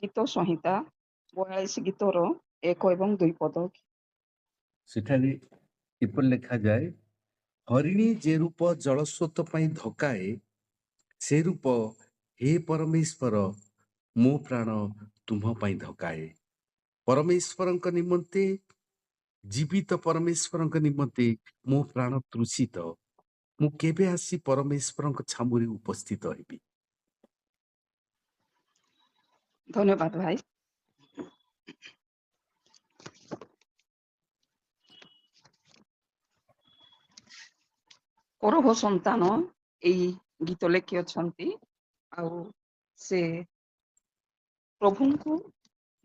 ଗୀତ ସଂହିତା 42 ଗୀତର 1 ଏବଂ 2 ପଦ। ସେଠାରେ ଏପରି ଲେଖାଯାଏ, ହରିଣୀ ଯେ ରୂପ ଜଳସ୍ରୋତ ପାଇଁ ଧକାଏ, ସେ ରୂପ ହେ ପରମେଶ୍ୱର ମୋ ପ୍ରାଣ ତୁମ୍ଭ ପାଇଁ ଧକାଏ। ପରମେଶ୍ୱରଙ୍କ ନିମନ୍ତେ, ଜୀବିତ ପରମେଶ୍ୱରଙ୍କ ନିମନ୍ତେ ମୋ ପ୍ରାଣ ତୃଷିତ। ମୁଁ କେବେ ଆସି ପରମେଶ୍ୱରଙ୍କ ଛାମୁରେ ଉପସ୍ଥିତ ହେବି। ଧନ୍ୟବାଦ ଭାଇ। କୌରବ ସନ୍ତାନ ଏଇ ଗୀତ ଲେଖି ଅଛନ୍ତି। ଆଉ ସେ ପ୍ରଭୁଙ୍କୁ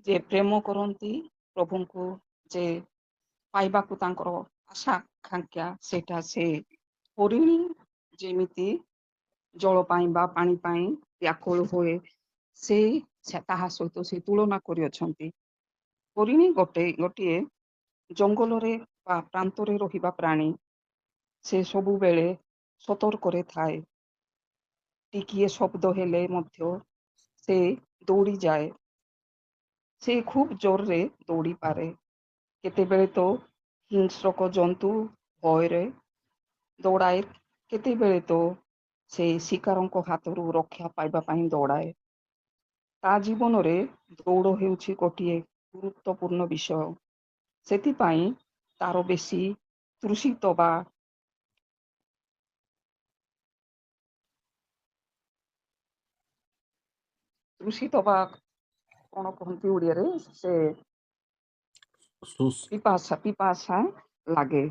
ଯେ ପ୍ରେମ କରନ୍ତି, ପ୍ରଭୁଙ୍କୁ ଯେ ପାଇବାକୁ ତାଙ୍କର ଆଶା ଆକାଂକ୍ଷା, ସେଇଟା ସେ ହରିଣୀ ଯେମିତି ଜଳ ପାଇଁ ବା ପାଣି ପାଇଁ ବ୍ୟାକୁଳ ହୁଏ, ତାହା ସହିତ ସେ ତୁଳନା କରିଅଛନ୍ତି। ହରିଣୀ ଗୋଟିଏ ଜଙ୍ଗଲରେ ବା ପ୍ରାନ୍ତରେ ରହିବା ପ୍ରାଣୀ। ସେ ସବୁବେଳେ ସତର୍କରେ ଥାଏ। ଟିକିଏ ଶବ୍ଦ ହେଲେ ମଧ୍ୟ ସେ ଦୌଡ଼ିଯାଏ। ସେ ଖୁବ୍ ଜୋରରେ ଦୌଡ଼ିପାରେ। କେତେବେଳେ ତ ହିଂସ୍ରକ ଜନ୍ତୁ ଭୟରେ ଦୌଡ଼ାଏ, କେତେବେଳେ ତ ସେ ଶିକାରଙ୍କ ହାତରୁ ରକ୍ଷା ପାଇବା ପାଇଁ ଦୌଡ଼ାଏ। ତା ଜୀବନରେ ଦୌଡ଼ ହେଉଛି ଗୋଟିଏ ଗୁରୁତ୍ୱପୂର୍ଣ୍ଣ ବିଷୟ। ସେଥିପାଇଁ ତାର ବେଶୀ ତୃଷିତ ବା କଣ କହନ୍ତି ଓଡ଼ିଆରେ, ସେ ପିପାସା ଲାଗେ।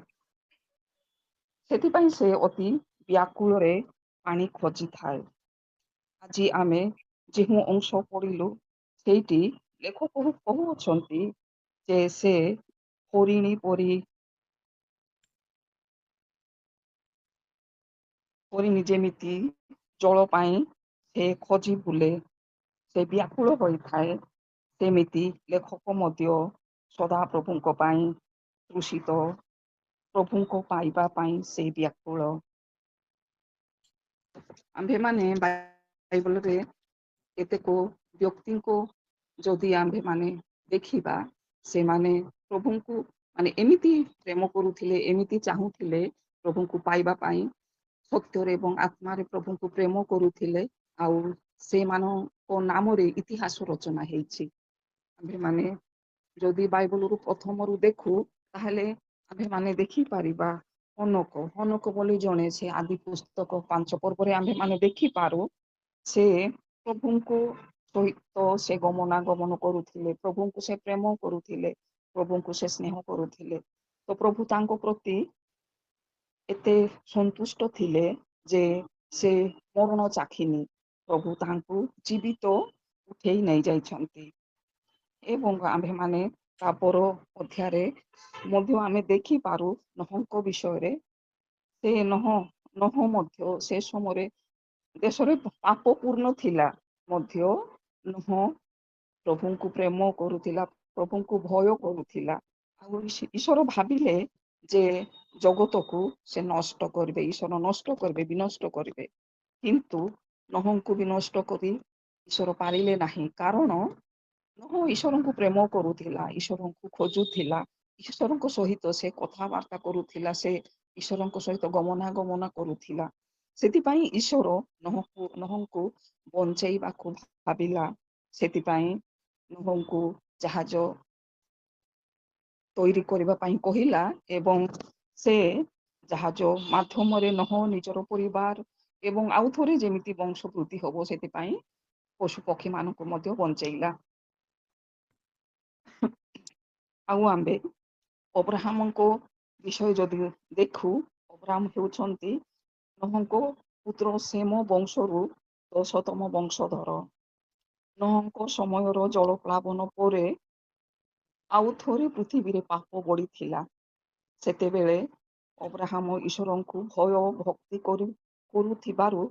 ସେଥିପାଇଁ ସେ ଅତି ବ୍ୟାକୁଳରେ ପାଣି ଖୋଜିଥାଏ। ଆଜି ଆମେ ଯେଉଁ ଅଂଶ ପଢିଲୁ, ସେଇଠି ଲେଖକ କହୁଅଛନ୍ତି ଯେ ସେ ହରିଣୀ ଯେମିତି ଜଳ ପାଇଁ ସେ ଖୋଜି ବୁଲେ, ସେ ବ୍ୟାକୁଳ ହୋଇଥାଏ, ସେମିତି ଲେଖକ ମଧ୍ୟ ସଦାପ୍ରଭୁଙ୍କ ପାଇଁ ତୃଷିତ, ପ୍ରଭୁଙ୍କ ପାଇବା ପାଇଁ ସେ ବ୍ୟାକୁଳ। ଆମ୍ଭେମାନେ ବାଇବଲରେ କେତେକ ବ୍ୟକ୍ତିଙ୍କୁ ଯଦି ଆମ୍ଭେମାନେ ଦେଖିବା, ସେମାନେ ପ୍ରଭୁଙ୍କୁ ମାନେ ଏମିତି ପ୍ରେମ କରୁଥିଲେ, ଏମିତି ଚାହୁଁଥିଲେ ପ୍ରଭୁଙ୍କୁ ପାଇବା ପାଇଁ, ସତ୍ୟରେ ଏବଂ ଆତ୍ମାରେ ପ୍ରଭୁଙ୍କୁ ପ୍ରେମ କରୁଥିଲେ। ଆଉ ସେମାନଙ୍କ ନାମରେ ଇତିହାସ ରଚନା ହେଇଛି। ଆମ୍ଭେମାନେ ଯଦି ବାଇବଲରୁ ପ୍ରଥମରୁ ଦେଖୁ, ତାହେଲେ ଆମ୍ଭେମାନେ ଦେଖିପାରିବା ହନୋକ ବୋଲି ଜଣେ, ସେ ଆଦି ପୁସ୍ତକ 5 ପର୍ବରେ ଆମ୍ଭେମାନେ ଦେଖିପାରୁ, ସେ ପ୍ରଭୁଙ୍କୁ ସହିତ ସେ ଗମନାଗମନ କରୁଥିଲେ, ପ୍ରଭୁଙ୍କୁ ସେ ପ୍ରେମ କରୁଥିଲେ, ପ୍ରଭୁଙ୍କୁ ସେ ସ୍ନେହ କରୁଥିଲେ। ତ ପ୍ରଭୁ ତାଙ୍କ ପ୍ରତି ଏତେ ସନ୍ତୁଷ୍ଟ ଥିଲେ ଯେ ସେ ମରଣ ଚାଖିନି, ପ୍ରଭୁ ତାଙ୍କୁ ଜୀବିତ ଉଠେଇ ନେଇ ଯାଇଛନ୍ତି। ଏବଂ ଆମ୍ଭେମାନେ ତାପର ଅଧ୍ୟାୟରେ ମଧ୍ୟ ଆମେ ଦେଖିପାରୁ ନହଙ୍କ ବିଷୟରେ। ସେ ନହ ମଧ୍ୟ ସେ ସମୟରେ ଦେଶରେ ପାପ ପୂର୍ଣ୍ଣ ଥିଲା ମଧ୍ୟ ନୁହଁ ପ୍ରଭୁଙ୍କୁ ପ୍ରେମ କରୁଥିଲା, ପ୍ରଭୁଙ୍କୁ ଭୟ କରୁଥିଲା। ଆଉ ଈଶ୍ୱର ଭାବିଲେ ଯେ ଜଗତକୁ ସେ ନଷ୍ଟ କରିବେ, ଈଶ୍ୱର ନଷ୍ଟ କରିବେ, ବିନଷ୍ଟ କରିବେ। କିନ୍ତୁ ନହଙ୍କୁ ବି ନଷ୍ଟ କରି ଈଶ୍ୱର ପାରିଲେ ନାହିଁ, କାରଣ ନହ ଈଶ୍ୱରଙ୍କୁ ପ୍ରେମ କରୁଥିଲା, ଈଶ୍ୱରଙ୍କୁ ଖୋଜୁଥିଲା, ଈଶ୍ୱରଙ୍କ ସହିତ ସେ କଥାବାର୍ତ୍ତା କରୁଥିଲା, ସେ ଈଶ୍ୱରଙ୍କ ସହିତ ଗମନାଗମନ କରୁଥିଲା। ସେଥିପାଇଁ ଈଶ୍ୱର ନହଙ୍କୁ ବଞ୍ଚେଇବାକୁ ଭାବିଲା। ସେଥିପାଇଁ ନହଙ୍କୁ ଜାହାଜ ତୈରି କରିବା ପାଇଁ କହିଲା, ଏବଂ ସେ ଜାହାଜ ମାଧ୍ୟମରେ ନହ ନିଜର ପରିବାର ଏବଂ ଆଉ ଥରେ ଯେମିତି ବଂଶ ବୃଦ୍ଧି ହବ, ସେଥିପାଇଁ ପଶୁ ପକ୍ଷୀ ମାନଙ୍କୁ ମଧ୍ୟ ବଞ୍ଚେଇଲା। ଆଉ ଆମ୍ଭେ ଅବ୍ରାହ୍ମଙ୍କ ବିଷୟ ଯଦି ଦେଖୁ, ଅବ୍ରାହ୍ମ ହେଉଛନ୍ତି ନହଙ୍କ ପୁତ୍ର ସେମ ବଂଶରୁ 10ତମ ବଂଶଧର। ନହଙ୍କ ସମୟର ଜଳପ୍ଳାବନ ପରେ ଆଉ ଥରେ ପୃଥିବୀରେ ପାପ ବଢିଥିଲା। ସେତେବେଳେ ଅବ୍ରାହ୍ମ ଈଶ୍ୱରଙ୍କୁ ଭୟ ଭକ୍ତି କରୁଥିବାରୁ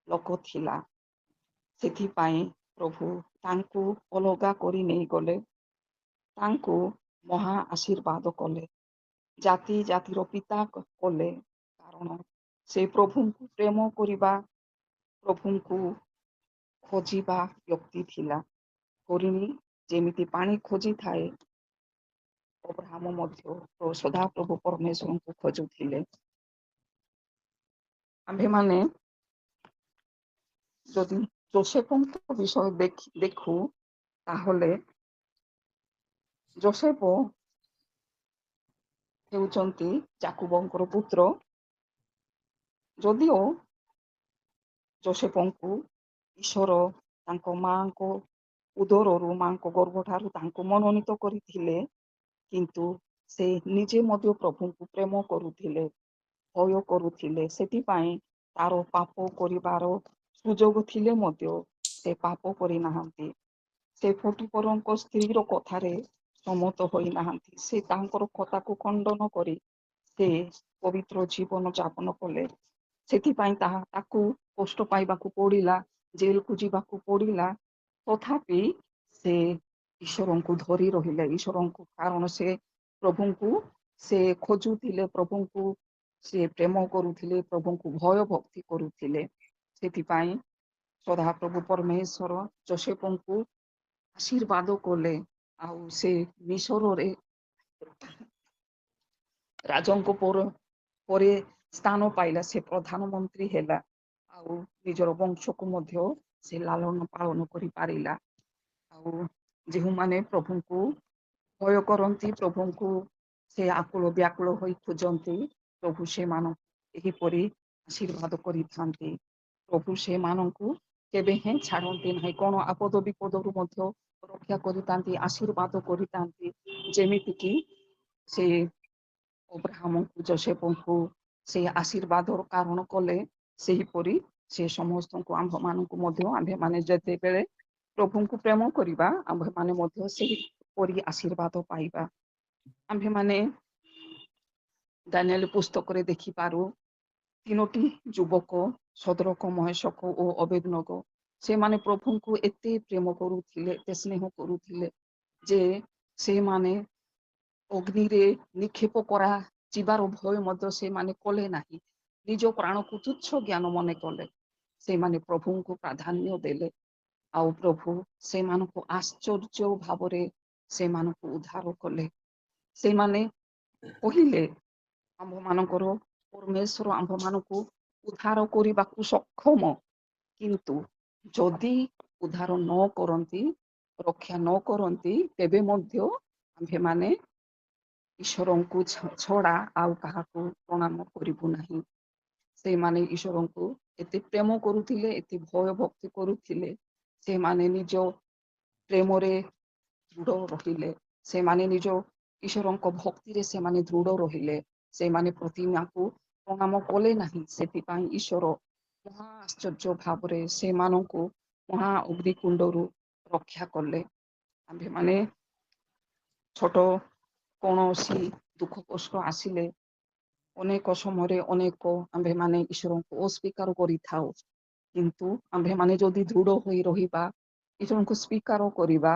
ଲୋକ ଥିଲା। ସେଥିପାଇଁ ପ୍ରଭୁ ତାଙ୍କୁ ଅଲଗା କରି ନେଇଗଲେ, ତାଙ୍କୁ ମହା ଆଶୀର୍ବାଦ କଲେ, ଜାତି ଜାତିର ପିତା କଲେ, କାରଣ ସେ ପ୍ରଭୁଙ୍କୁ ପ୍ରେମ କରିବା, ପ୍ରଭୁଙ୍କୁ ଖୋଜିବା ବ୍ୟକ୍ତି ଥିଲା। ହରିଣୀ ଯେମିତି ପାଣି ଖୋଜିଥାଏ, ଅବ୍ରାହମ ମଧ୍ୟ ସଦାପ୍ରଭୁ ପରମେଶ୍ୱରଙ୍କୁ ଖୋଜୁଥିଲେ। ଆମ୍ଭେମାନେ ଯଦି ଯୋସେଫଙ୍କ ବିଷୟ ଦେଖୁ, ତାହେଲେ ଯୋସେଫ ହେଉଛନ୍ତି ଯାକୁବଙ୍କର ପୁତ୍ର। ଯଦିଓ ଯୋସେଫଙ୍କୁ ଈଶ୍ୱର ତାଙ୍କ ମାଙ୍କ ଉଦରରୁ, ମାଙ୍କ ଗର୍ଭଠାରୁ ତାଙ୍କୁ ମନୋନୀତ କରିଥିଲେ, କିନ୍ତୁ ସେ ନିଜେ ମଧ୍ୟ ପ୍ରଭୁଙ୍କୁ ପ୍ରେମ କରୁଥିଲେ, ଭୟ କରୁଥିଲେ। ସେଥିପାଇଁ ତାର ପାପ କରିବାର ସୁଯୋଗ ଥିଲେ ମଧ୍ୟ ସେ ପାପ କରିନାହାନ୍ତି। ସେ ଫଟିପରଙ୍କ ସ୍ତ୍ରୀର କଥାରେ ସମ୍ମତ ହୋଇନାହାନ୍ତି। ସେ ତାଙ୍କର କଥାକୁ ଖଣ୍ଡନ କରି ସେ ପବିତ୍ର ଜୀବନ ଯାପନ କଲେ। ସେଥିପାଇଁ ତାକୁ କଷ୍ଟ ପାଇବାକୁ ପଡ଼ିଲା, ଜେଲକୁ ଯିବାକୁ ପଡ଼ିଲା। ତଥାପି ସେ ଈଶ୍ୱରଙ୍କୁ ଧରି ରହିଲେ, ଈଶ୍ୱରଙ୍କୁ, କାରଣ ସେ ପ୍ରଭୁଙ୍କୁ ସେ ଖୋଜୁଥିଲେ, ପ୍ରଭୁଙ୍କୁ ସେ ପ୍ରେମ କରୁଥିଲେ, ପ୍ରଭୁଙ୍କୁ ଭୟ ଭକ୍ତି କରୁଥିଲେ। ସେଥିପାଇଁ ସଦାପ୍ରଭୁ ପରମେଶ୍ୱର ଯୋସେଫଙ୍କୁ ଆଶୀର୍ବାଦ କଲେ। ଆଉ ସେ ମିଶରରେ ରାଜାଙ୍କ ପରେ ସ୍ଥାନ ପାଇଲା, ସେ ପ୍ରଧାନମନ୍ତ୍ରୀ ହେଲା। ଆଉ ନିଜର ବଂଶକୁ ମଧ୍ୟ ସେ ଲାଳନ ପାଳନ କରିପାରିଲା। ଆଉ ଯେଉଁମାନେ ପ୍ରଭୁଙ୍କୁ ଭୟ କରନ୍ତି, ପ୍ରଭୁଙ୍କୁ ସେ ଆକୁଳ ବ୍ୟାକୁଳ ହୋଇ ଖୋଜନ୍ତି, ପ୍ରଭୁ ସେମାନଙ୍କୁ ଏହିପରି ଆଶୀର୍ବାଦ କରିଥାନ୍ତି। ପ୍ରଭୁ ସେମାନଙ୍କୁ କେବେ ହେଁ ଛାଡ଼ନ୍ତି ନାହିଁ। କଣ ଆପଦ ବିପଦରୁ ମଧ୍ୟ ରକ୍ଷା କରିଥାନ୍ତି, ଆଶୀର୍ବାଦ କରିଥାନ୍ତି। ଯେମିତିକି ସେ ଅବ୍ରାହମଙ୍କୁ, ଯୋସେଫଙ୍କୁ ସେ ଆଶୀର୍ବାଦର କାରଣ କଲେ, ସେହିପରି ସେ ସମସ୍ତଙ୍କୁ, ଆମ୍ଭମାନଙ୍କୁ ମଧ୍ୟ, ଆମ୍ଭେମାନେ ଯେତେବେଳେ ପ୍ରଭୁଙ୍କୁ ପ୍ରେମ କରିବା, ଆମ୍ଭେମାନେ ମଧ୍ୟ ସେହିପରି ଆଶୀର୍ବାଦ ପାଇବା। ଆମ୍ଭେମାନେ ଦାନିଏଲ ପୁସ୍ତକରେ ଦେଖିପାରୁ, ତିନୋଟି ଯୁବକ, ସଦ୍ରକ, ମହେଶକ ଓ ଅବେଦନଗୋ, ସେମାନେ ପ୍ରଭୁଙ୍କୁ ଏତେ ପ୍ରେମ କରୁଥିଲେ, ଏତେ ସ୍ନେହ କରୁଥିଲେ ଯେ ସେମାନେ ଅଗ୍ନିରେ ନିକ୍ଷେପ କରାଯିବାର ଭୟ ମଧ୍ୟ ସେମାନେ କଲେ ନାହିଁ। ନିଜ ପ୍ରାଣକୁ ତୁଚ୍ଛ ଜ୍ଞାନ ମନେ କଲେ। ସେମାନେ ପ୍ରଭୁଙ୍କୁ ପ୍ରାଧାନ୍ୟ ଦେଲେ। ଆଉ ପ୍ରଭୁ ସେମାନଙ୍କୁ ଆଶ୍ଚର୍ଯ୍ୟ ଭାବରେ ସେମାନଙ୍କୁ ଉଦ୍ଧାର କଲେ। ସେମାନେ କହିଲେ, ଆମ୍ଭମାନଙ୍କର ପରମେଶ୍ୱର ଆମ୍ଭମାନଙ୍କୁ ଉଦ୍ଧାର କରିବାକୁ ସକ୍ଷମ, କିନ୍ତୁ ଯଦି ଉଦ୍ଧାର ନ କରନ୍ତି, ରକ୍ଷା ନ କରନ୍ତି, ତେବେ ମଧ୍ୟ ଆମ୍ଭେମାନେ ଈଶ୍ୱରଙ୍କୁ ଛଡ଼ା ଆଉ କାହାକୁ ପ୍ରଣାମ କରିବୁ ନାହିଁ। ସେମାନେ ଈଶ୍ୱରଙ୍କୁ ଏତେ ପ୍ରେମ କରୁଥିଲେ, ଏତେ ଭୟ ଭକ୍ତି କରୁଥିଲେ, ସେମାନେ ନିଜ ପ୍ରେମରେ ଦୃଢ଼ ରହିଲେ। ସେମାନେ ନିଜ ଈଶ୍ୱରଙ୍କ ଭକ୍ତିରେ ସେମାନେ ଦୃଢ଼ ରହିଲେ। ସେମାନେ ପ୍ରତିମାକୁ ପ୍ରଣାମ କଲେ ନାହିଁ। ସେଥିପାଇଁ ଈଶ୍ୱର ମହା ଆଶ୍ଚର୍ଯ୍ୟ ଭାବରେ ସେମାନଙ୍କୁ ମହା ଅଗ୍ନିକୁଣ୍ଡରୁ ରକ୍ଷା କଲେ। ଆମ୍ଭେମାନେ ଛୋଟ କୌଣସି ଦୁଃଖ କଷ୍ଟ ଆସିଲେ, ଅନେକ ସମୟରେ ଅନେକ ଆମ୍ଭେମାନେ ଈଶ୍ୱରଙ୍କୁ ଅସ୍ୱୀକାର କରିଥାଉ। କିନ୍ତୁ ଆମ୍ଭେମାନେ ଯଦି ଦୃଢ଼ ହୋଇ ରହିବା, ଈଶ୍ୱରଙ୍କୁ ସ୍ୱୀକାର କରିବା,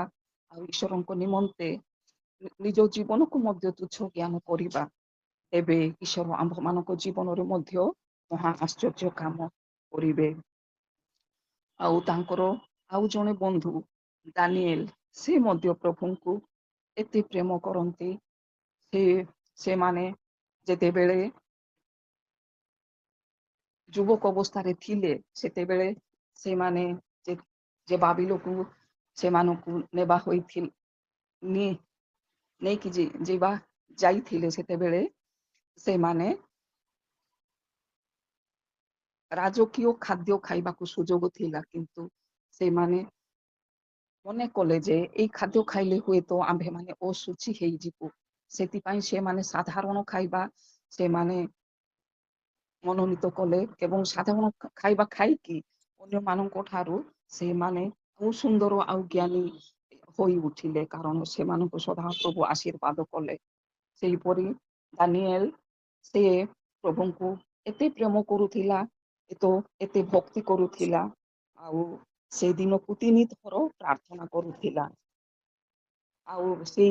ଆଉ ଈଶ୍ୱରଙ୍କ ନିମନ୍ତେ ନିଜ ଜୀବନକୁ ମଧ୍ୟ ତୁଚ୍ଛ ଜ୍ଞାନ କରିବା, ତେବେ ଈଶ୍ୱର ଆମ୍ଭମାନଙ୍କ ଜୀବନରେ ମଧ୍ୟ ମହା ଆଶ୍ଚର୍ଯ୍ୟ କାମ କରିବେ। ଆଉ ତାଙ୍କର ଆଉ ଜଣେ ବନ୍ଧୁ ଦାନିଏଲ, ସେ ମଧ୍ୟ ପ୍ରଭୁଙ୍କୁ ଏତେ ପ୍ରେମ କରନ୍ତି। ସେମାନେ ଯେତେବେଳେ ଯୁବକ ଅବସ୍ଥାରେ ଥିଲେ, ସେତେବେଳେ ସେମାନେ ଯେ ବାବିଲକୁ ସେମାନଙ୍କୁ ନେବା ହୋଇଥିଲେ, ନେଇକି ଯାଇଥିଲେ, ସେତେବେଳେ ସେମାନେ ରାଜକୀୟ ଖାଦ୍ୟ ଖାଇବାକୁ ସୁଯୋଗ ଥିଲା, କିନ୍ତୁ ସେମାନେ ମନେ କଲେ ଯେ ଏଇ ଖାଦ୍ୟ ଖାଇଲେ ହୁଏତ ଆମ୍ଭେମାନେ ଅଶୁଚି ହେଇଯିବୁ। ସେଥିପାଇଁ ସେମାନେ ସାଧାରଣ ଖାଇବା ସେମାନେ ମନୋନୀତ କଲେ, ଏବଂ ସାଧାରଣ ଖାଇବା ଖାଇକି ଅନ୍ୟମାନଙ୍କ ଠାରୁ ସେମାନେ ବହୁ ସୁନ୍ଦର ଆଉ ଜ୍ଞାନୀ ହୋଇ ଉଠିଲେ, କାରଣ ସେମାନଙ୍କୁ ସଦାପ୍ରଭୁ ଆଶୀର୍ବାଦ କଲେ। ସେହିପରି ଦାନିଏଲ, ସେ ପ୍ରଭୁଙ୍କୁ ଏତେ ପ୍ରେମ କରୁଥିଲା, ଏତେ ଭକ୍ତି କରୁଥିଲା, ଆଉ ସେ ଦିନକୁ 3 ଥର ପ୍ରାର୍ଥନା କରୁଥିଲା। ଆଉ ସେ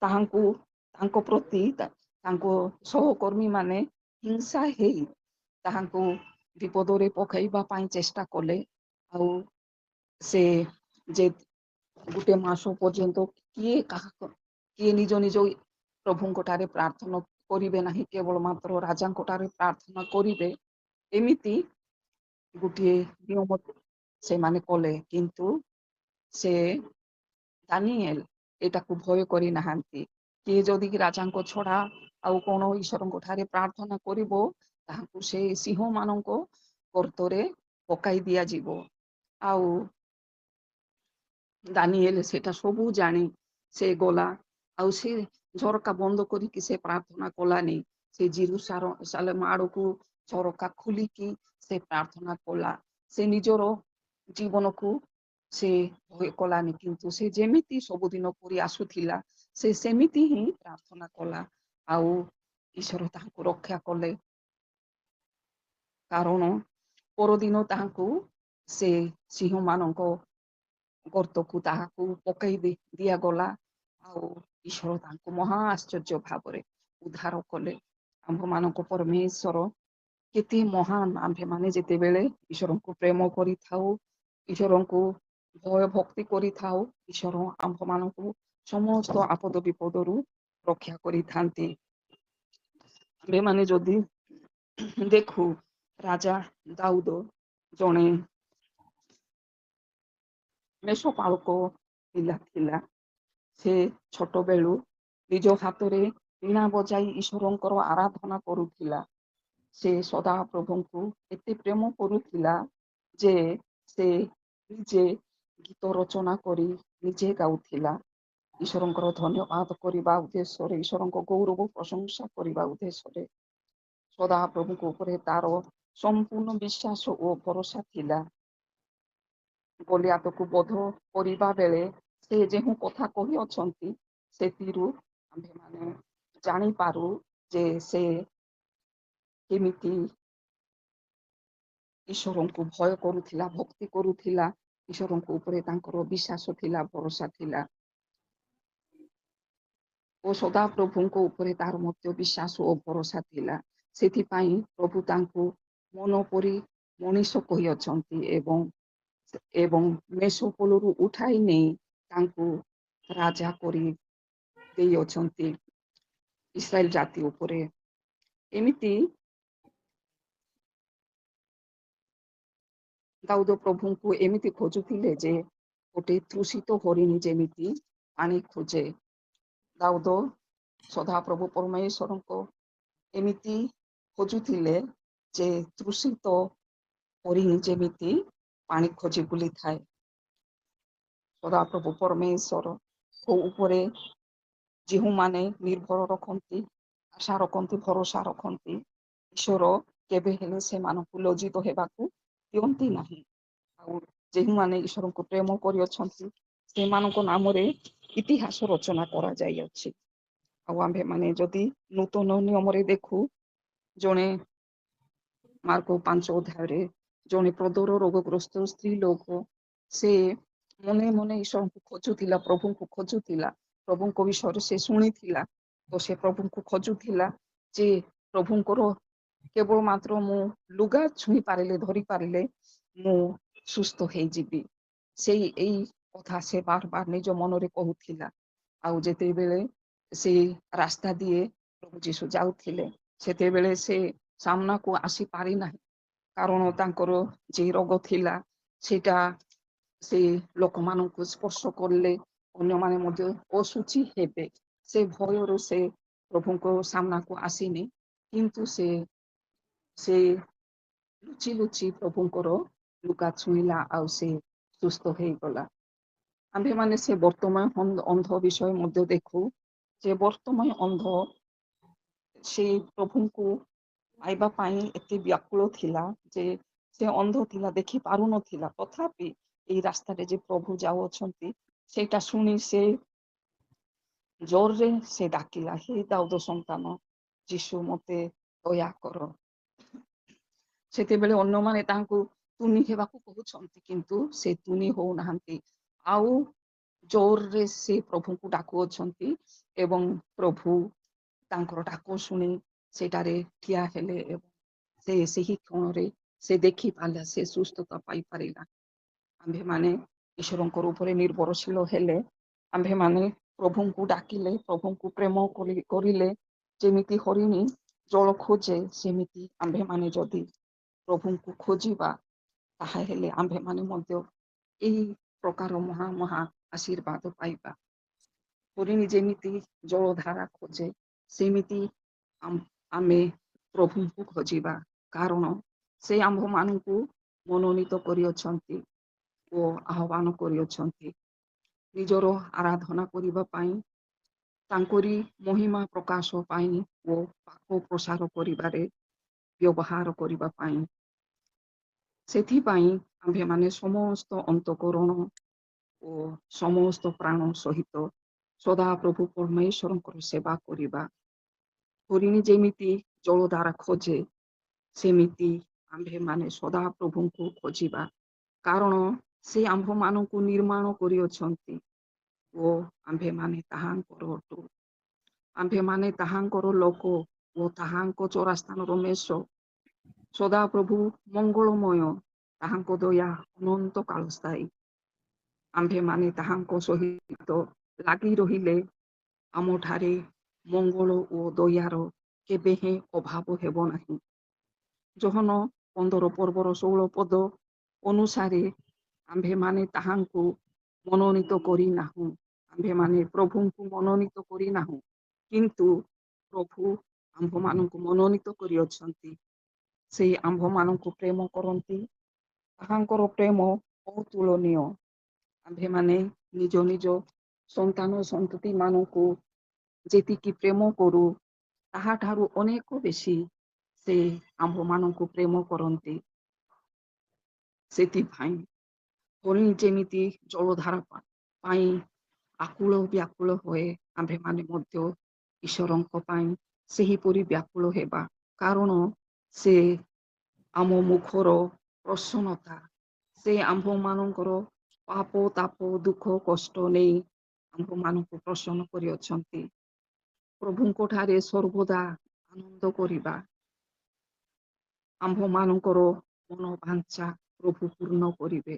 ତାଙ୍କ ପ୍ରତି ତାଙ୍କ ସହକର୍ମୀ ମାନେ ହିଂସା ହେଇ ତାହାଙ୍କୁ ବିପଦରେ ପକାଇବା ପାଇଁ ଚେଷ୍ଟା କଲେ। ଆଉ ସେ ଯେ ଗୋଟେ ମାସ ପର୍ଯ୍ୟନ୍ତ କିଏ ନିଜ ନିଜ ପ୍ରଭୁଙ୍କ ଠାରେ ପ୍ରାର୍ଥନା କରିବେ ନାହିଁ, କେବଳ ମାତ୍ର ରାଜାଙ୍କ ଠାରେ ପ୍ରାର୍ଥନା କରିବେ। ଏମିତି ଗୋଟିଏ ନିୟମ ସେମାନେ କଲେ, କିନ୍ତୁ ସେ ଦାନିଏଲ ଏଟାକୁ ଭୟ କରି ନାହାନ୍ତି। କିଏ ଯଦି ରାଜାଙ୍କ ଛଡା ଆଉ କଣ ଈଶ୍ୱରଙ୍କ ଠାରେ ପ୍ରାର୍ଥନା କରିବ, ତାହାକୁ ସେ ସିଂହ ମାନଙ୍କ ଗର୍ତ୍ତରେ ପକାଇ ଦିଆଯିବ। ଆଉ ଦାନିଏଲ ସେଟା ସବୁ ଜାଣି ସେ ଗଲା, ଆଉ ସେ ଝରକା ବନ୍ଦ କରିକି ସେ ପ୍ରାର୍ଥନା କଲାନି। ସେ ଯେରୁସାଲେମ ଆଡକୁ ଝରକା ଖୋଲିକି ସେ ପ୍ରାର୍ଥନା କଲା। ସେ ନିଜର ଜୀବନକୁ ସେ ଭୟ କଲାନି, କିନ୍ତୁ ସେ ଯେମିତି ସବୁଦିନ କରି ଆସୁଥିଲା, ସେ ସେମିତି ହିଁ ପ୍ରାର୍ଥନା କଲା। ଆଉ ଈଶ୍ୱର ତାହାକୁ ରକ୍ଷା କଲେ, କାରଣ ପରଦିନ ତାହାକୁ ସେ ସିଂହ ମାନଙ୍କ ଗର୍ତ୍ତକୁ ତାହାକୁ ପକାଇ ଦିଆଗଲା। ଆଉ ଈଶ୍ୱର ତାଙ୍କୁ ମହା ଆଶ୍ଚର୍ଯ୍ୟ ଭାବରେ ଉଦ୍ଧାର କଲେ। ଆମ୍ଭମାନଙ୍କ ପରମେଶ୍ୱର କେତେ ମହାନ! ଆମ୍ଭେମାନେ ଯେତେବେଳେ ଈଶ୍ୱରଙ୍କୁ ପ୍ରେମ କରିଥାଉ, ଈଶ୍ୱରଙ୍କୁ ଭୟ ଭକ୍ତି କରିଥାଉ, ଈଶ୍ୱର ଆମ୍ଭମାନଙ୍କୁ ସମସ୍ତ ଆପଦ ବିପଦରୁ ରକ୍ଷା କରିଥାନ୍ତି। ଆମ୍ଭେମାନେ ଯଦି ଦେଖୁ, ରାଜା ଦାଉଦ ଜଣେ ମେଷପାଳକ ପିଲା ଥିଲା। ସେ ଛୋଟ ବେଳୁ ନିଜ ହାତରେ ବୀଣା ବଜାଇ ଈଶ୍ୱରଙ୍କର ଆରାଧନା କରୁଥିଲା। ସେ ସଦା ପ୍ରଭୁଙ୍କୁ ଏତେ ପ୍ରେମ କରୁଥିଲା ଯେ ସେ ନିଜେ ଗୀତ ରଚନା କରି ନିଜେ ଗାଉଥିଲା। ଈଶ୍ୱରଙ୍କର ଧନ୍ୟବାଦ କରିବା ଉଦ୍ଦେଶ୍ୟରେ, ଈଶ୍ୱରଙ୍କ ଗୌରବ ପ୍ରଶଂସା କରିବା ଉଦ୍ଦେଶ୍ୟରେ ସଦା ପ୍ରଭୁଙ୍କ ଉପରେ ତାର ସମ୍ପୂର୍ଣ୍ଣ ବିଶ୍ୱାସ ଓ ଭରସା ଥିଲା। ଗଲିଆତକୁ ବଧ କରିବା ବେଳେ ସେ ଯେଉଁ କଥା କହିଅଛନ୍ତି, ସେଥିରୁ ଆମ୍ଭେମାନେ ଜାଣିପାରୁ ଯେ ସେ କେମିତି ଈଶ୍ୱରଙ୍କୁ ଭୟ କରୁଥିଲା, ଭକ୍ତି କରୁଥିଲା। ଈଶ୍ୱରଙ୍କ ଉପରେ ତାଙ୍କର ବିଶ୍ୱାସ ଥିଲା, ଭରସା ଥିଲା। ଓ ସଦାପ୍ରଭୁଙ୍କ ଉପରେ ତାର ମଧ୍ୟ ବିଶ୍ୱାସ ଓ ଭରସା ଥିଲା। ସେଥିପାଇଁ ପ୍ରଭୁ ତାଙ୍କୁ ମନ ପରି ମଣିଷ କହିଅଛନ୍ତି, ଏବଂ ମେଷପୋଲରୁ ଉଠାଇ ନେଇ ତାଙ୍କୁ ରାଜା କରି ଦେଇଅଛନ୍ତି ଇସ୍ରାଏଲ ଜାତି ଉପରେ। ଏମିତି ଦାଉଦ ପ୍ରଭୁଙ୍କୁ ଏମିତି ଖୋଜୁଥିଲେ ଯେ ଗୋଟେ ତୃଷିତ ହରିଣୀ ଯେମିତି ପାଣି ଖୋଜେ। ଦାଉଦ ସଦାପ୍ରଭୁ ପରମେଶ୍ୱରଙ୍କ ଏମିତି ଖୋଜୁଥିଲେ ଯେ ତୃଷିତ ହରିଣୀ ଯେମିତି ପାଣି ଖୋଜି ବୁଲିଥାଏ। ସଦାପ୍ରଭୁ ପରମେଶ୍ୱରଙ୍କ ଉପରେ ଯେଉଁମାନେ ନିର୍ଭର ରଖନ୍ତି, ଆଶା ରଖନ୍ତି, ଭରସା ରଖନ୍ତି, ଈଶ୍ୱର କେବେ ହେଲେ ସେମାନଙ୍କୁ ଲଜ୍ଜିତ ହେବାକୁ ଦିଅନ୍ତି ନାହିଁ। ଆଉ ଯେଉଁମାନେ ଈଶ୍ୱରଙ୍କୁ ପ୍ରେମ କରିଅଛନ୍ତି, ସେମାନଙ୍କ ନାମରେ ଇତିହାସ ରଚନା କରାଯାଇଅଛି। ଆଉ ଆମ୍ଭେମାନେ ଯଦି ନୂତନ ନିୟମରେ ଦେଖୁ, ଜଣେ ମାର୍କ 5 ଅଧ୍ୟାୟରେ ଜଣେ ପ୍ରଦର ରୋଗଗ୍ରସ୍ତ ସ୍ତ୍ରୀ ଲୋକ, ସେ ମନେ ମନେ ଈଶ୍ୱରଙ୍କୁ ଖୋଜୁଥିଲା, ପ୍ରଭୁଙ୍କୁ ଖୋଜୁଥିଲା। ପ୍ରଭୁଙ୍କ ବିଷୟରେ ସେ ଶୁଣିଥିଲା, ତ ସେ ପ୍ରଭୁଙ୍କୁ ଖୋଜୁଥିଲା ଯେ ପ୍ରଭୁଙ୍କର କେବଳ ମାତ୍ର ମୁଁ ଲୁଗା ଛୁଇଁ ପାରିଲେ, ଧରି ପାରିଲେ ମୁଁ ସୁସ୍ଥ ହେଇଯିବି। ଏଇ କଥା ସେ ବାର ବାର ନିଜ ମନରେ କହୁଥିଲା। ଆଉ ଯେତେବେଳେ ସେ ରାସ୍ତା ଦିଏ ପ୍ରଭୁ ଯୀଶୁ ଯାଉଥିଲେ, ସେତେବେଳେ ସେ ସାମ୍ନାକୁ ଆସି ପାରିନାହିଁ, କାରଣ ତାଙ୍କର ଯେ ରୋଗ ଥିଲା ସେଟା ସେ ଲୋକମାନଙ୍କୁ ସ୍ପର୍ଶ କଲେ ଅନ୍ୟମାନେ ମଧ୍ୟ ଅଶୁଚି ହେବେ। ସେ ଭୟରୁ ସେ ପ୍ରଭୁଙ୍କ ସାମ୍ନାକୁ ଆସିନି, କିନ୍ତୁ ସେ ଲୁଚି ଲୁଚି ପ୍ରଭୁଙ୍କର ଲୁଗା ଛୁଇଁଲା, ଆଉ ସେ ସୁସ୍ଥ ହେଇଗଲା। ଆମ୍ଭେମାନେ ସେ ବର୍ତ୍ତମାନ ଅନ୍ଧ ବିଷୟ ମଧ୍ୟ ଦେଖୁ, ଯେ ବର୍ତ୍ତମାନ ଅନ୍ଧ ସେ ପ୍ରଭୁଙ୍କୁ ପାଇବା ପାଇଁ ଏତେ ବ୍ୟାକୁଳ ଥିଲା ଯେ ସେ ଅନ୍ଧ ଥିଲା, ଦେଖି ପାରୁନଥିଲା। ତଥାପି ଏଇ ରାସ୍ତାରେ ଯେ ପ୍ରଭୁ ଯାଉଅଛନ୍ତି, ସେଇଟା ଶୁଣି ସେ ଜୋରରେ ସେ ଡାକିଲା, ହେ ଦାଉଦ ସନ୍ତାନ ଯୀଶୁ ମତେ ଦୟା କର। ସେତେବେଳେ ଅନ୍ୟମାନେ ତାଙ୍କୁ ତୁନି ହେବାକୁ କହୁଛନ୍ତି, କିନ୍ତୁ ସେ ତୁନି ହଉନାହାନ୍ତି। ଆଉ ଜୋରରେ ସେ ପ୍ରଭୁଙ୍କୁ ଡାକୁଅଛନ୍ତି, ଏବଂ ପ୍ରଭୁ ତାଙ୍କର ଡାକ ଶୁଣି ସେଠାରେ ଠିଆ ହେଲେ, ଏବଂ ସେହି କ୍ଷଣରେ ସେ ଦେଖି ପାରିଲା, ସେ ସୁସ୍ଥତା ପାଇପାରିଲା। ଆମ୍ଭେମାନେ ଈଶ୍ୱରଙ୍କର ଉପରେ ନିର୍ଭରଶୀଳ ହେଲେ ଆମ୍ଭେମାନେ ପ୍ରଭୁଙ୍କୁ ଡାକିଲେ, ପ୍ରଭୁଙ୍କୁ ପ୍ରେମ କରିଲେ, ଯେମିତି ହରିଣୀ ଜଳ ଖୋଜେ ସେମିତି ଆମ୍ଭେମାନେ ଯଦି ପ୍ରଭୁଙ୍କୁ ଖୋଜିବା ତାହେଲେ ଆମ୍ଭେମାନେ ମଧ୍ୟ ଏହି ପ୍ରକାର ମହା ଆଶୀର୍ବାଦ ପାଇବା। ହରିଣୀ ଯେମିତି ଜଳଧାରା ଖୋଜେ ସେମିତି ଆମେ ପ୍ରଭୁଙ୍କୁ ଖୋଜିବା, କାରଣ ସେ ଆମ୍ଭମାନଙ୍କୁ ମନୋନୀତ କରିଅଛନ୍ତି ଓ ଆହ୍ୱାନ କରିଅଛନ୍ତି ନିଜର ଆରାଧନା କରିବା ପାଇଁ, ତାଙ୍କରି ମହିମା ପ୍ରକାଶ ପାଇଁ ଓ ପାପ ପ୍ରସାର କରିବାରେ ବ୍ୟବହାର କରିବା ପାଇଁ। ସେଥିପାଇଁ ଆମ୍ଭେମାନେ ସମସ୍ତ ଅନ୍ତଃକରଣ ଓ ସମସ୍ତ ପ୍ରାଣ ସହିତ ସଦାପ୍ରଭୁ ପରମେଶ୍ୱରଙ୍କର ସେବା କରିବା। ହରିଣୀ ଯେମିତି ଜଳଧାରା ଖୋଜେ ସେମିତି ଆମ୍ଭେମାନେ ସଦାପ୍ରଭୁଙ୍କୁ ଖୋଜିବା, କାରଣ ସେ ଆମ୍ଭମାନଙ୍କୁ ନିର୍ମାଣ କରିଅଛନ୍ତି ଓ ଆମ୍ଭେମାନେ ତାହାଙ୍କର ଅଟୁ। ଆମ୍ଭେମାନେ ତାହାଙ୍କର ଲୋକ ଓ ତାହାଙ୍କ ଚରାସ୍ଥାନର ମେଷ। ସଦାପ୍ରଭୁ ମଙ୍ଗଳମୟ, ତାହାଙ୍କ ଦୟା ଅନନ୍ତ କାଳ ସ୍ଥାୟୀ। ଆମ୍ଭେମାନେ ତାହାଙ୍କ ସହିତ ଲାଗି ରହିଲେ ଆମଠାରେ ମଙ୍ଗଳ ଓ ଦୟାର କେବେ ହେଁ ଅଭାବ ହେବ ନାହିଁ। ଯୋହନ 15 ପର୍ବର 16 ପଦ ଅନୁସାରେ ଆମ୍ଭେମାନେ ତାହାଙ୍କୁ ମନୋନୀତ କରିନାହୁଁ। ଆମ୍ଭେମାନେ ପ୍ରଭୁଙ୍କୁ ମନୋନୀତ କରିନାହୁଁ, କିନ୍ତୁ ପ୍ରଭୁ ଆମ୍ଭମାନଙ୍କୁ ମନୋନୀତ କରିଅଛନ୍ତି। ସେ ଆମ୍ଭମାନଙ୍କୁ ପ୍ରେମ କରନ୍ତି, ତାହାଙ୍କର ପ୍ରେମ ଅତୁଳନୀୟ। ଆମ୍ଭେମାନେ ନିଜ ନିଜ ସନ୍ତାନ ସନ୍ତତି ମାନଙ୍କୁ ଯେତିକି ପ୍ରେମ କରୁ ତାହାଠାରୁ ଅନେକ ବେଶୀ ସେ ଆମ୍ଭମାନଙ୍କୁ ପ୍ରେମ କରନ୍ତି। ସେଥିପାଇଁ ହରିଣୀ ଯେମିତି ଜଳଧାରା ପାଇଁ ଆକୁଳ ବ୍ୟାକୁଳ ହୁଏ, ଆମ୍ଭେମାନେ ମଧ୍ୟ ଈଶ୍ୱରଙ୍କ ପାଇଁ ସେହିପରି ବ୍ୟାକୁଳ ହେବା, କାରଣ ସେ ଆମ ମୁଖର ପ୍ରସନ୍ନତା। ସେ ଆମ୍ଭମାନଙ୍କର ପାପ ତାପ ଦୁଃଖ କଷ୍ଟ ନେଇ ଆମ୍ଭମାନଙ୍କୁ ପ୍ରସନ୍ନ କରିଅଛନ୍ତି। ପ୍ରଭୁଙ୍କ ଠାରେ ସର୍ବଦା ଆନନ୍ଦ କରିବା ଆମ୍ଭମାନଙ୍କର ମନୋବାଞ୍ଛା ପ୍ରଭୁ ପୂର୍ଣ୍ଣ କରିବେ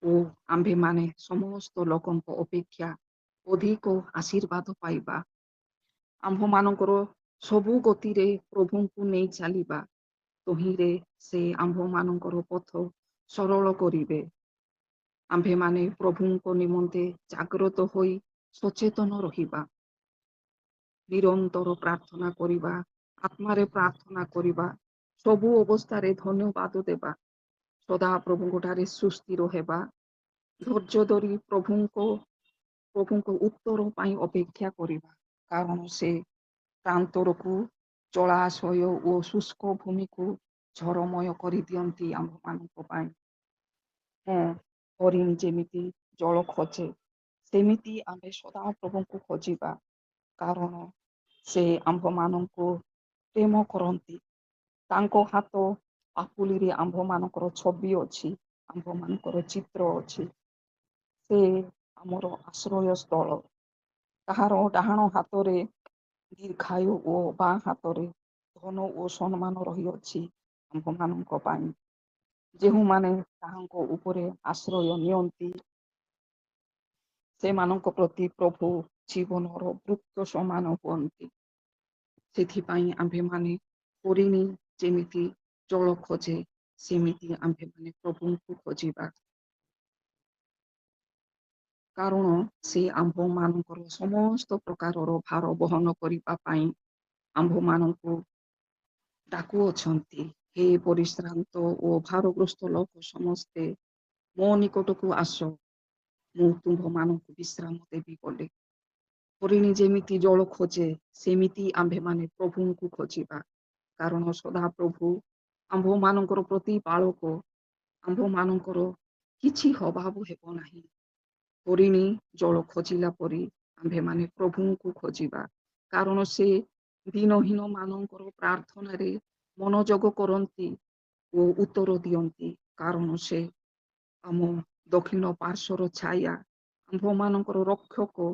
ଓ ଆମ୍ଭେମାନେ ସମସ୍ତ ଲୋକଙ୍କ ଅପେକ୍ଷା ଅଧିକ ଆଶୀର୍ବାଦ ପାଇବା। ଆମ୍ଭମାନଙ୍କର ସବୁ ଗତିରେ ପ୍ରଭୁଙ୍କୁ ନେଇ ଚାଲିବା, ତହିଁରେ ସେ ଆମ୍ଭମାନଙ୍କର ପଥ ସରଳ କରିବେ। ଆମ୍ଭେମାନେ ପ୍ରଭୁଙ୍କ ନିମନ୍ତେ ଜାଗ୍ରତ ହୋଇ ସଚେତନ ରହିବା, ନିରନ୍ତର ପ୍ରାର୍ଥନା କରିବା, ଆତ୍ମାରେ ପ୍ରାର୍ଥନା କରିବା, ସବୁ ଅବସ୍ଥାରେ ଧନ୍ୟବାଦ ଦେବା, ସଦାପ୍ରଭୁଙ୍କ ଠାରେ ସୁସ୍ଥିର ହେବା, ଧୈର୍ଯ୍ୟ ଧରି ପ୍ରଭୁଙ୍କ ଉତ୍ତର ପାଇଁ ଅପେକ୍ଷା କରିବା, କାରଣ ସେ ପ୍ରାନ୍ତରକୁ ଜଳାଶୟ ଓ ଶୁଷ୍କ ଭୂମିକୁ ଝରମୟ କରିଦିଅନ୍ତି ଆମ୍ଭମାନଙ୍କ ପାଇଁ। ହଁ, ହରିଣୀ ଯେମିତି ଜଳ ଖୋଜେ ସେମିତି ଆମେ ସଦାପ୍ରଭୁଙ୍କୁ ଖୋଜିବା, କାରଣ ସେ ଆମ୍ଭମାନଙ୍କୁ ପ୍ରେମ କରନ୍ତି। ତାଙ୍କ ହାତ ପାପୁଲିରେ ଆମ୍ଭମାନଙ୍କର ଛବି ଅଛି, ଆମ୍ଭମାନଙ୍କର ଚିତ୍ର ଅଛି। ସେ ଆମର ଆଶ୍ରୟ ସ୍ଥଳ। ତାହାର ଡାହାଣ ହାତରେ ଦୀର୍ଘାୟୁ ଓ ବାଁ ହାତରେ ଧନ ଓ ସମ୍ମାନ ରହିଅଛି ଆମ୍ଭମାନଙ୍କ ପାଇଁ। ଯେଉଁମାନେ ତାହାଙ୍କ ଉପରେ ଆଶ୍ରୟ ନିଅନ୍ତି ସେମାନଙ୍କ ପ୍ରତି ପ୍ରଭୁ ଜୀବନର ବୃକ୍ଷ ସମାନ ହୁଅନ୍ତି। ସେଥିପାଇଁ ଆମ୍ଭେମାନେ ହରିଣୀ ଯେମିତି ଜଳ ଖୋଜେ ସେମିତି ଆମ୍ଭେମାନେ ପ୍ରଭୁଙ୍କୁ ଖୋଜିବା, କାରଣ ସେ ଆମ୍ଭମାନଙ୍କର ସମସ୍ତ ପ୍ରକାରର ଭାର ବହନ କରିବା ପାଇଁ ଆମ୍ଭମାନଙ୍କୁ ଡାକୁଅଛନ୍ତି। ହେ ପରିଶ୍ରାନ୍ତ ଓ ଭାରଗ୍ରସ୍ତ ଲୋକ ସମସ୍ତେ ମୋ ନିକଟକୁ ଆସ, ମୁଁ ତୁମ୍ଭମାନଙ୍କୁ ବିଶ୍ରାମ ଦେବି ବୋଲି। ହରିଣୀ ଯେମିତି ଜଳ ଖୋଜେ ସେମିତି ଆମ୍ଭେମାନେ ପ୍ରଭୁଙ୍କୁ ଖୋଜିବା, କାରଣ ସଦାପ୍ରଭୁ ଆମ୍ଭମାନଙ୍କର ପ୍ରତିପାଳକ। ଆମ୍ଭମାନଙ୍କର କିଛି ଅଭାବ ହେବ ନାହିଁ। ହରିଣୀ ଜଳ ଖୋଜିଲା ପରି ଆମ୍ଭେମାନେ ପ୍ରଭୁଙ୍କୁ ଖୋଜିବା, କାରଣ ସେ ଦିନହୀନ ମାନଙ୍କର ପ୍ରାର୍ଥନାରେ ମନୋଯୋଗ କରନ୍ତି ଓ ଉତ୍ତର ଦିଅନ୍ତି, କାରଣ ସେ ଆମ ଦକ୍ଷିଣ ପାର୍ଶ୍ୱର ଛାୟା, ଆମ୍ଭମାନଙ୍କର ରକ୍ଷକ।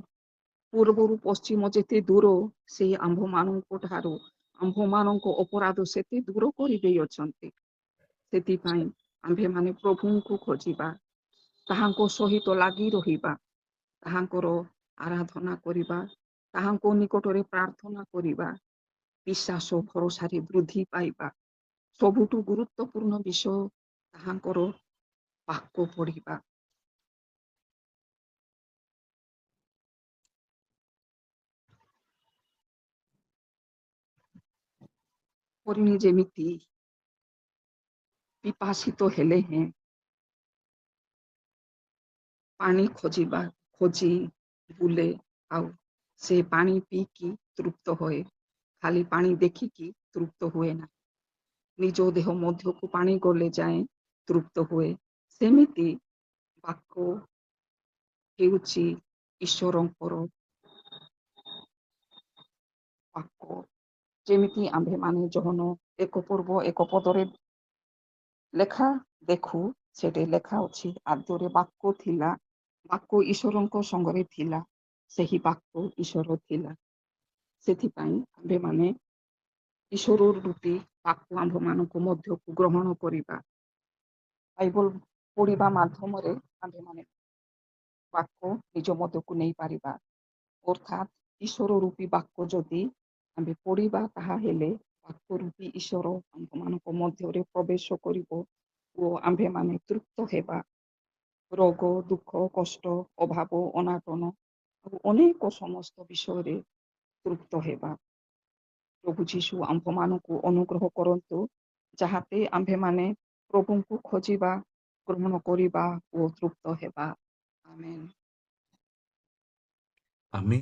ପୂର୍ବରୁ ପଶ୍ଚିମ ଯେତେ ଦୂର ସେ ଆମ୍ଭମାନଙ୍କ ଠାରୁ ଆମ୍ଭମାନଙ୍କ ଅପରାଧ ସେତେ ଦୂର କରିଦେଇଅଛନ୍ତି। ସେଥିପାଇଁ ଆମ୍ଭେମାନେ ପ୍ରଭୁଙ୍କୁ ଖୋଜିବା, ତାହାଙ୍କ ସହିତ ଲାଗି ରହିବା, ତାହାଙ୍କର ଆରାଧନା କରିବା, ତାହାଙ୍କ ନିକଟରେ ପ୍ରାର୍ଥନା କରିବା, ବିଶ୍ୱାସ ଭରସାରେ ବୃଦ୍ଧି ପାଇବା, ସବୁଠୁ ଗୁରୁତ୍ୱପୂର୍ଣ୍ଣ ବିଷୟ ତାହାଙ୍କର ବାକ୍ୟ ପଢ଼ିବା। ହରିଣୀ ଯେମିତି ପିପାସିତ ହେଲେ ହେଁ ପାଣି ଖୋଜି ବୁଲେ, ଆଉ ସେ ପାଣି ପିଇକି ତୃପ୍ତ ହୁଏ। ଖାଲି ପାଣି ଦେଖିକି ତୃପ୍ତ ହୁଏ ନା, ନିଜ ଦେହ ମଧ୍ୟକୁ ପାଣି ଗଲେ ଯାଏଁ ତୃପ୍ତ ହୁଏ। ସେମିତି ବାକ୍ୟ ହେଉଛି ଈଶ୍ୱରଙ୍କର ବାକ୍ୟ। ଯେମିତି ଆମ୍ଭେମାନେ ଯହନ 1 ପୂର୍ବ 1 ପଦରେ ଲେଖା ଦେଖୁ, ସେଠି ଲେଖା ଅଛି ଆଦ୍ୟରେ ବାକ୍ୟ ଥିଲା, ବାକ୍ୟ ଈଶ୍ୱରଙ୍କ ସଙ୍ଗରେ ଥିଲା, ସେହି ବାକ୍ୟ ଈଶ୍ୱର ଥିଲା। ସେଥିପାଇଁ ଆମ୍ଭେମାନେ ଈଶ୍ୱର ରୂପୀ ବାକ୍ୟ ଆମ୍ଭମାନଙ୍କ ମଧ୍ୟକୁ ଗ୍ରହଣ କରିବା। ବାଇବଲ ପଢ଼ିବା ମାଧ୍ୟମରେ ଆମ୍ଭେମାନେ ବାକ୍ୟ ନିଜ ମଧ୍ୟକୁ ନେଇପାରିବା। ଅର୍ଥାତ୍ ଈଶ୍ୱର ରୂପୀ ବାକ୍ୟ ଯଦି ଆମ୍ଭେ ପଢ଼ିବା, ତାହା ହେଲେ ବାକ୍ୟ ରୂପୀ ଈଶ୍ୱର ଆମ୍ଭମାନଙ୍କ ମଧ୍ୟରେ ପ୍ରବେଶ କରିବ ଓ ଆମ୍ଭେମାନେ ତୃପ୍ତ ହେବା। ରୋଗ, ଦୁଃଖ, କଷ୍ଟ, ଅଭାବ, ଅନାଟନ ଆଉ ଅନେକ ସମସ୍ତ ବିଷୟରେ ତୃପ୍ତ ହେବା। ପ୍ରଭୁ ଯୀଶୁ ଆମ୍ଭମାନଙ୍କୁ ଅନୁଗ୍ରହ କରନ୍ତୁ, ଯାହାତେ ଆମ୍ଭେମାନେ ପ୍ରଭୁଙ୍କୁ ଖୋଜିବା, ଗ୍ରହଣ କରିବା ଓ ତୃପ୍ତ ହେବା। ଆମେନ୍। ଆମେ